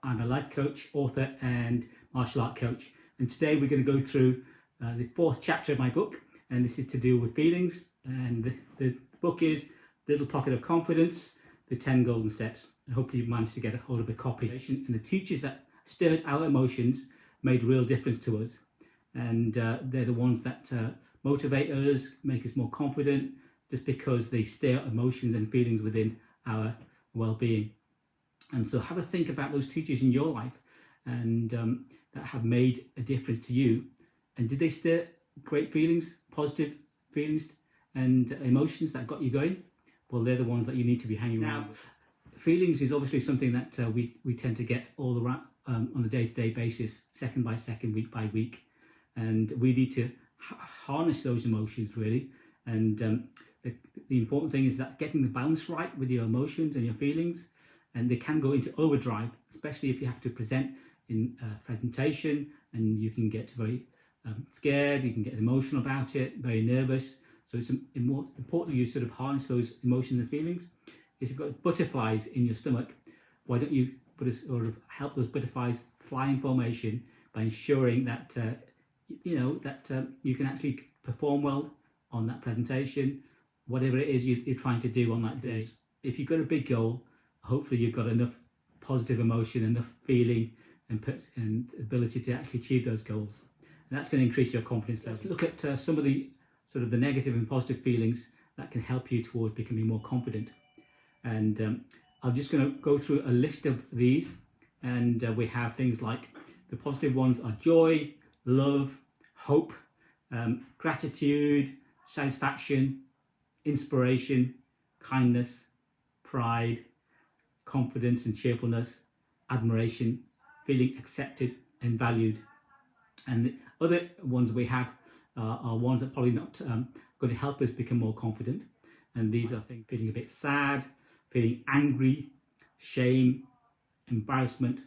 I'm a life coach, author and martial art coach. And today we're going to go through the fourth chapter of my book, and this is to do with feelings. And the book is Little Pocket of Confidence, the 10 Golden Steps. And hopefully you've managed to get a hold of a copy. And the teachers that stirred our emotions made a real difference to us. And they're the ones that motivate us, make us more confident, just because they stir emotions and feelings within our well-being. And so have a think about those teachers in your life and that have made a difference to you. And did they stir great feelings, positive feelings and emotions that got you going? Well, they're the ones that you need to be hanging around with. Feelings is obviously something that we tend to get all around on a day-to-day basis, second by second, week by week. And we need to harness those emotions, really. And the important thing is that getting the balance right with your emotions and your feelings, and they can go into overdrive, especially if you have to present in a presentation, and you can get very scared, you can get emotional about it, very nervous. So it's more important you sort of harness those emotions and feelings. If you've got butterflies in your stomach, why don't you sort of help those butterflies fly in formation by ensuring that you can actually perform well on that presentation, whatever it is you're trying to do on that day. If you've got a big goal, hopefully you've got enough positive emotion, enough feeling and ability to actually achieve those goals. And that's going to increase your confidence level. Let's look at some of the sort of the negative and positive feelings that can help you towards becoming more confident. And I'm just going to go through a list of these, and we have things like the positive ones are joy, love, hope, gratitude, satisfaction, inspiration, kindness, pride, confidence and cheerfulness, admiration, feeling accepted and valued. And the other ones we have are ones that probably not going to help us become more confident. And these are things feeling a bit sad, feeling angry, shame, embarrassment,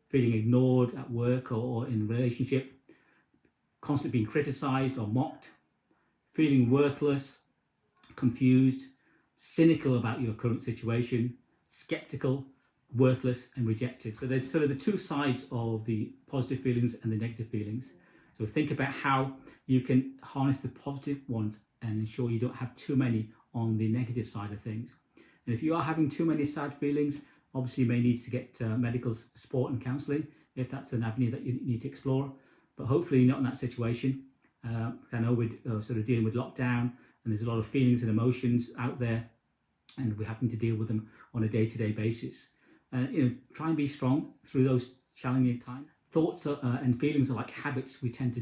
feeling ignored at work or in a relationship, constantly being criticized or mocked, feeling worthless, confused, cynical about your current situation, skeptical, worthless and rejected. So there's sort of the two sides of the positive feelings and the negative feelings. So think about how you can harness the positive ones and ensure you don't have too many on the negative side of things. And if you are having too many sad feelings, obviously you may need to get medical support and counselling if that's an avenue that you need to explore. But hopefully you're not in that situation. I know we're sort of dealing with lockdown, and there's a lot of feelings and emotions out there, and we're having to deal with them on a day-to-day basis. Try and be strong through those challenging times. Thoughts and feelings are like habits. We tend to,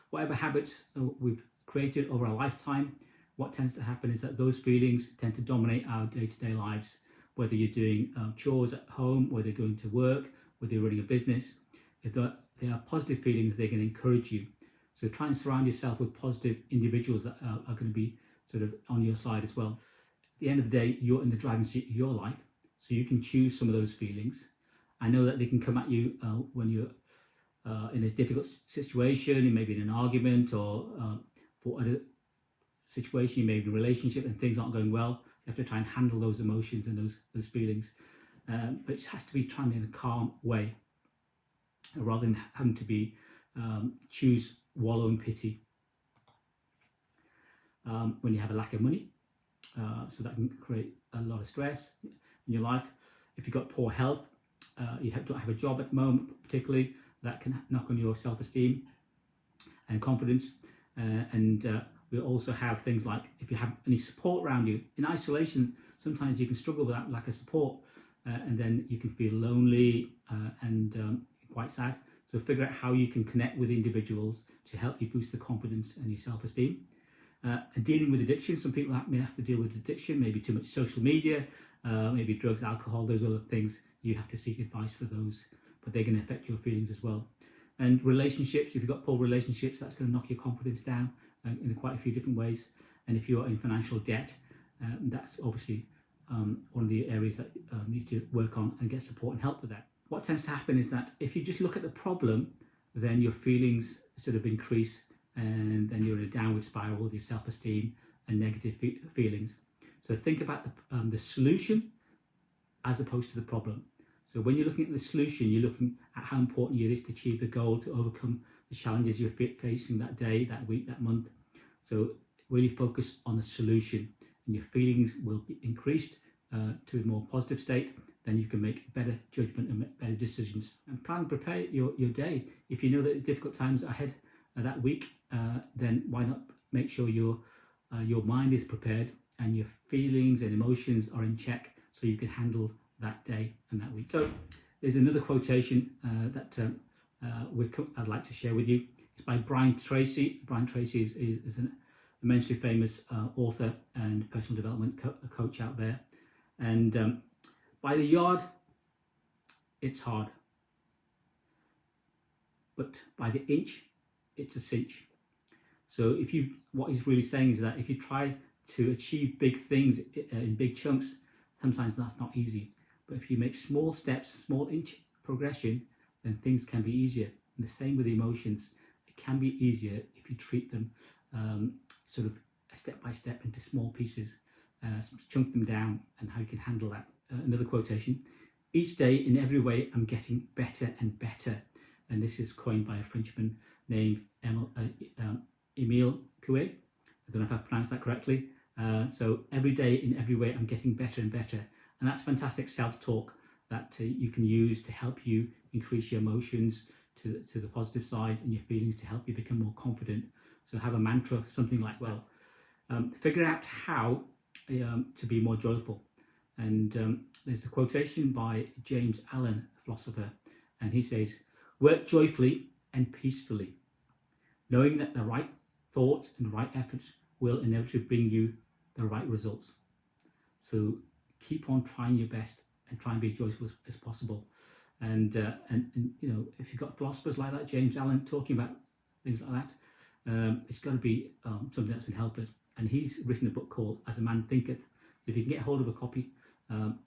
whatever habits we've created over our lifetime, what tends to happen is that those feelings tend to dominate our day-to-day lives. Whether you're doing chores at home, whether you're going to work, whether you're running a business, if they are positive feelings, they're going to encourage you. So try and surround yourself with positive individuals that are going to be sort of on your side as well. At the end of the day, you're in the driving seat of your life, so you can choose some of those feelings. I know that they can come at you when you're in a difficult situation, you may be in an argument or for other situation, you may be in a relationship and things aren't going well. You have to try and handle those emotions and those feelings. But it has to be done in a calm way, rather than having to be choose wallow in pity. When you have a lack of money, so that can create a lot of stress in your life. If you've got poor health, you don't have a job at the moment particularly, that can knock on your self-esteem and confidence. We also have things like if you have any support around you. In isolation, sometimes you can struggle with that lack of support, and then you can feel lonely and quite sad. So figure out how you can connect with individuals to help you boost the confidence and your self-esteem. And dealing with addiction, some people may have to deal with addiction, maybe too much social media, maybe drugs, alcohol, those other things. You have to seek advice for those, but they're going to affect your feelings as well. And relationships, if you've got poor relationships, that's going to knock your confidence down in quite a few different ways. And if you're in financial debt, that's obviously one of the areas that you need to work on and get support and help with that. What tends to happen is that if you just look at the problem, then your feelings sort of increase, and then you're in a downward spiral with your self-esteem and negative feelings. So think about the solution as opposed to the problem. So when you're looking at the solution, you're looking at how important it is to achieve the goal, to overcome the challenges you're facing that day, that week, that month. So really focus on the solution, and your feelings will be increased to a more positive state. Then you can make better judgment and make better decisions. And plan and prepare your day. If you know that difficult times ahead that week, then why not make sure your mind is prepared and your feelings and emotions are in check, so you can handle that day and that week. So there's another quotation that I'd like to share with you. It's by Brian Tracy. Brian Tracy is an immensely famous author and personal development coach out there. And by the yard, it's hard, but by the inch, it's a cinch. So what he's really saying is that if you try to achieve big things in big chunks, sometimes that's not easy. But if you make small steps, small inch progression, then things can be easier. And the same with emotions. It can be easier if you treat them sort of step by step into small pieces, chunk them down, and how you can handle that. Another quotation: each day in every way I'm getting better and better. And this is coined by a Frenchman named Emile Coué. I don't know if I pronounced that correctly. So every day in every way I'm getting better and better. And that's fantastic self-talk that you can use to help you increase your emotions to the positive side, and your feelings to help you become more confident. So have a mantra, something like, figure out how to be more joyful. And there's a quotation by James Allen, a philosopher, and he says, work joyfully and peacefully, knowing that the right thoughts and right efforts will inevitably bring you the right results. So keep on trying your best and try and be joyful as possible. And you know, if you've got philosophers like that, James Allen, talking about things like that, it's got to be something that's going to help us. And he's written a book called As a Man Thinketh. So if you can get hold of a copy,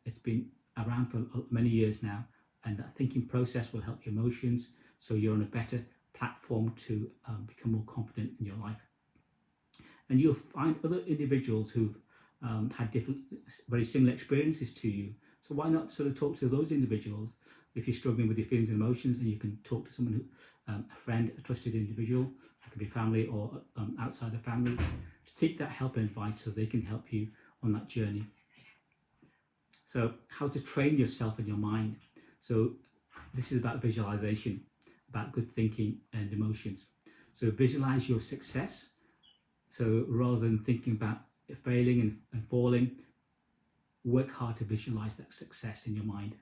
it's been around for many years now, and that thinking process will help your emotions, so you're on a better platform to become more confident in your life. And you'll find other individuals who've had different, very similar experiences to you. So why not sort of talk to those individuals if you're struggling with your feelings and emotions, and you can talk to someone who, a friend, a trusted individual, that could be family or outside of family, to seek that help and advice so they can help you on that journey. So how to train yourself and your mind. So this is about visualization, about good thinking and emotions. So visualize your success. So rather than thinking about failing and falling, work hard to visualize that success in your mind.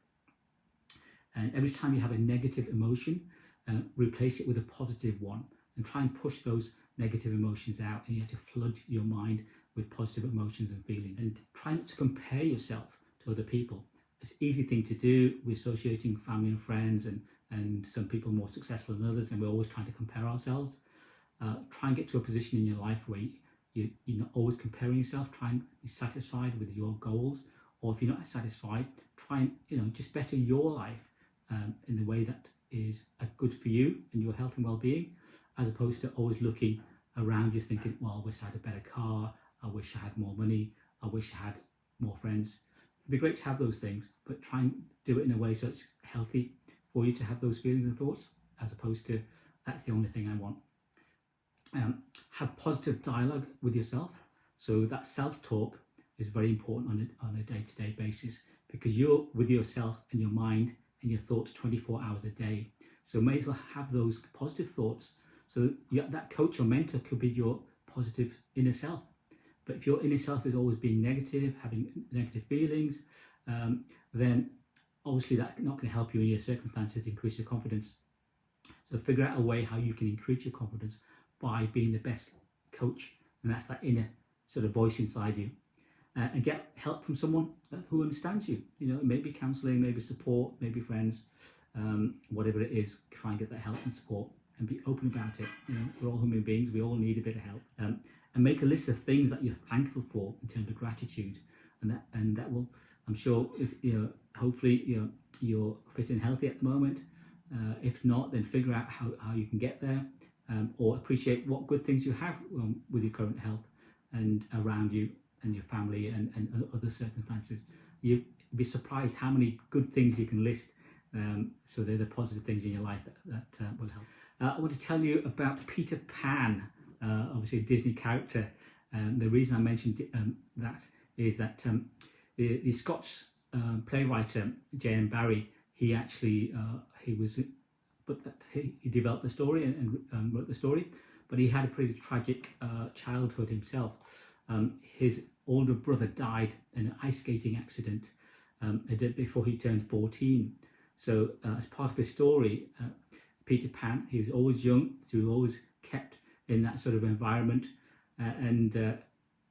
And every time you have a negative emotion, replace it with a positive one, and try and push those negative emotions out. And you have to flood your mind with positive emotions and feelings. And try not to compare yourself to other people. It's an easy thing to do. We're associating family and friends, and some people more successful than others, and we're always trying to compare ourselves. Try and get to a position in your life where you're not always comparing yourself. Try and be satisfied with your goals, or if you're not satisfied, try and just better your life in the way that is good for you and your health and well-being, as opposed to always looking around you thinking, well, I wish I had a better car, I wish I had more money, I wish I had more friends. It'd be great to have those things, but try and do it in a way so it's healthy for you to have those feelings and thoughts, as opposed to that's the only thing I want. Have positive dialogue with yourself. So that self-talk is very important on a day-to-day basis, because you're with yourself and your mind and your thoughts 24 hours a day. So may as well have those positive thoughts. So that coach or mentor could be your positive inner self. But if your inner self is always being negative, having negative feelings, then obviously that's not going to help you in your circumstances to increase your confidence. So figure out a way how you can increase your confidence by being the best coach, and that's that inner sort of voice inside you. And get help from someone who understands you. Maybe counselling, maybe support, maybe friends, whatever it is. Try and get that help and support, and be open about it. We're all human beings. We all need a bit of help. And make a list of things that you're thankful for in terms of gratitude, and that will, I'm sure, if hopefully you're fit and healthy at the moment. If not, then figure out how you can get there, or appreciate what good things you have with your current health and around you and your family and other circumstances. be surprised how many good things you can list. So they're the positive things in your life that will help. I want to tell you about Peter Pan, obviously a Disney character. The reason I mentioned that is that the Scots playwright J.M. Barrie, he actually he developed the story and wrote the story, but he had a pretty tragic childhood himself. His older brother died in an ice skating accident before he turned 14. So as part of his story, Peter Pan, he was always young, so he was always kept in that sort of environment. And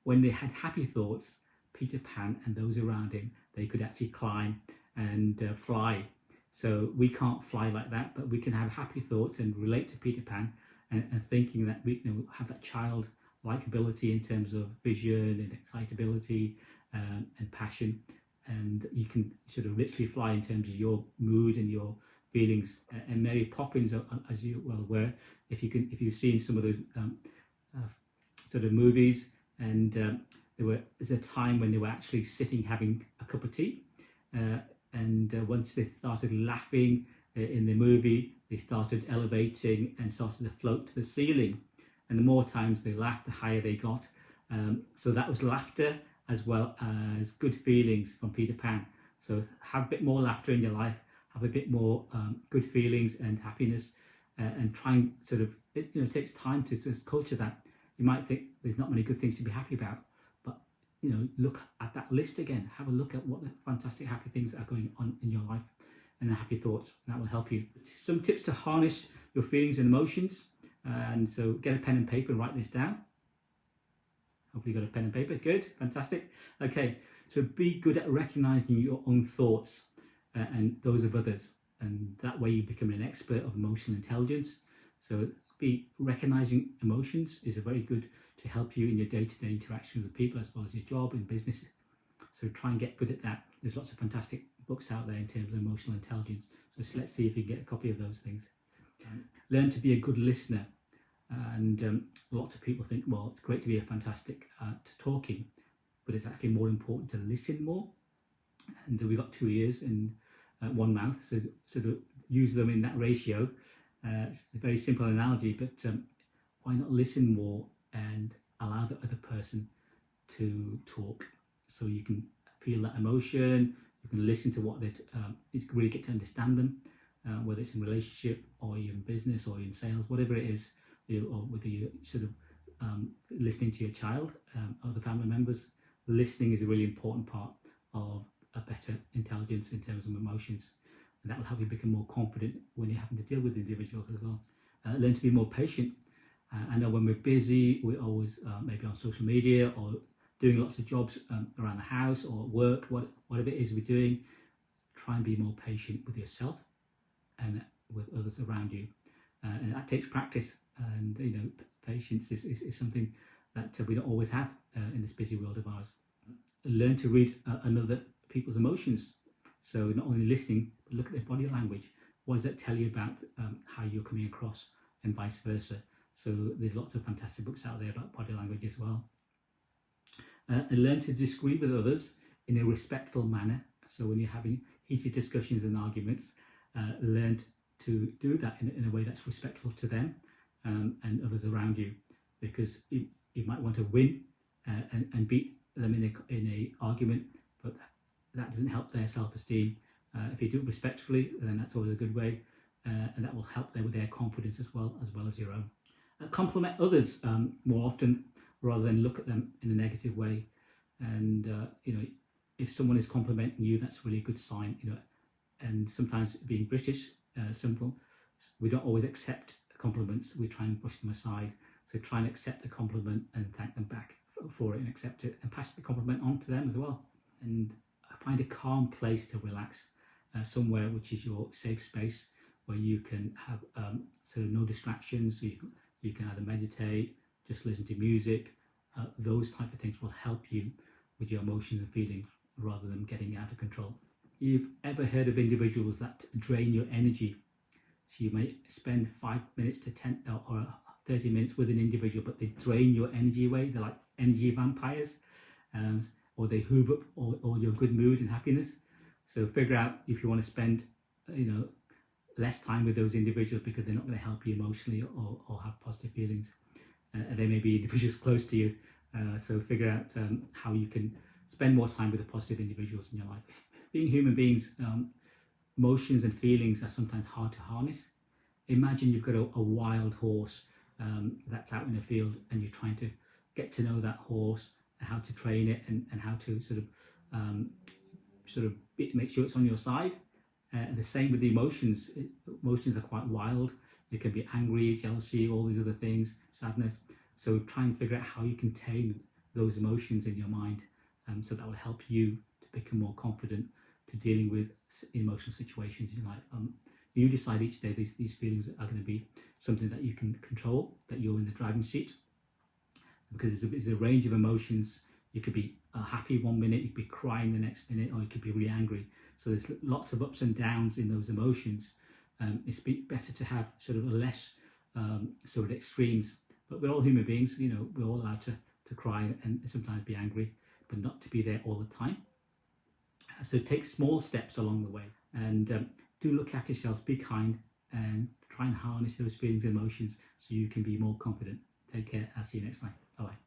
when they had happy thoughts, Peter Pan and those around him, they could actually climb and fly. So we can't fly like that, but we can have happy thoughts and relate to Peter Pan and thinking that we have that childlike ability in terms of vision and excitability and passion. And you can sort of literally fly in terms of your mood and your feelings. And Mary Poppins, as you well aware, if you've seen some of those sort of movies, and there's a time when they were actually sitting having a cup of tea, and once they started laughing in the movie, they started elevating and started to float to the ceiling. And the more times they laughed, the higher they got. So that was laughter as well as good feelings from Peter Pan. So have a bit more laughter in your life, have a bit more good feelings and happiness, and try and sort of, it takes time to just culture that. You might think there's not many good things to be happy about, but look at that list again. Have a look at what the fantastic happy things are going on in your life and the happy thoughts. That will help you. Some tips to harness your feelings and emotions. And so get a pen and paper and write this down. Hopefully you got a pen and paper. Good, fantastic. Okay, so be good at recognizing your own thoughts and those of others. And that way you become an expert of emotional intelligence. So be recognizing emotions is very good to help you in your day-to-day interactions with people as well as your job and business. So try and get good at that. There's lots of fantastic books out there in terms of emotional intelligence. So let's see if you can get a copy of those things. Learn to be a good listener. And lots of people think, well, it's great to be a fantastic at talking, but it's actually more important to listen more. And we've got 2 ears and one mouth, so sort of use them in that ratio. It's a very simple analogy, but why not listen more and allow the other person to talk, so you can feel that emotion, you can listen to what you can really get to understand them, whether it's in relationship or you're in business or you're in sales, whatever it is, or whether you're sort of listening to your child, other family members. Listening is a really important part of a better intelligence in terms of emotions. And that will help you become more confident when you're having to deal with individuals as well. Learn to be more patient. I know when we're busy, we're always maybe on social media or doing lots of jobs around the house or work, whatever it is we're doing. Try and be more patient with yourself and with others around you. And that takes practice. And patience is something that we don't always have in this busy world of ours. Learn to read another people's emotions. So not only listening, but look at their body language. What does that tell you about how you're coming across, and vice versa? So there's lots of fantastic books out there about body language as well. And learn to disagree with others in a respectful manner. So when you're having heated discussions and arguments, learn to do that in a way that's respectful to them and others around you, because you might want to win and beat them in a argument, but that doesn't help their self-esteem. If you do it respectfully, then that's always a good way, and that will help them with their confidence as well as your own. Compliment others more often rather than look at them in a negative way. And if someone is complimenting you, that's really a good sign. And sometimes being British, simple, we don't always accept compliments. We try and push them aside. So try and accept the compliment and thank them back for it, and accept it and pass the compliment on to them as well. And find a calm place to relax, somewhere which is your safe space, where you can have sort of no distractions. So you can either meditate, just listen to music. Those type of things will help you with your emotions and feelings rather than getting out of control. You've ever heard of individuals that drain your energy? So you may spend 5 minutes to 10 or 30 minutes with an individual, but they drain your energy away. They're like energy vampires, or they hoover up all your good mood and happiness. So figure out if you want to spend, less time with those individuals because they're not going to help you emotionally or have positive feelings. They may be individuals close to you. So figure out how you can spend more time with the positive individuals in your life. Being human beings, emotions and feelings are sometimes hard to harness. Imagine you've got a wild horse that's out in the field, and you're trying to get to know that horse, how to train it, and how to sort of make sure it's on your side. And the same with the emotions. Emotions are quite wild. It can be angry, jealousy, all these other things, sadness. So try and figure out how you can tame those emotions in your mind, so that will help you to become more confident to dealing with emotional situations in your life. You decide each day these feelings are going to be something that you can control, that you're in the driving seat, because it's a range of emotions. You could be happy one minute, you could be crying the next minute, or you could be really angry. So there's lots of ups and downs in those emotions. It's better to have sort of a less sort of extremes. But we're all human beings, we're all allowed to cry and sometimes be angry, but not to be there all the time. So take small steps along the way, and do look after yourselves, be kind, and try and harness those feelings and emotions so you can be more confident. Take care. I'll see you next time. Bye-bye.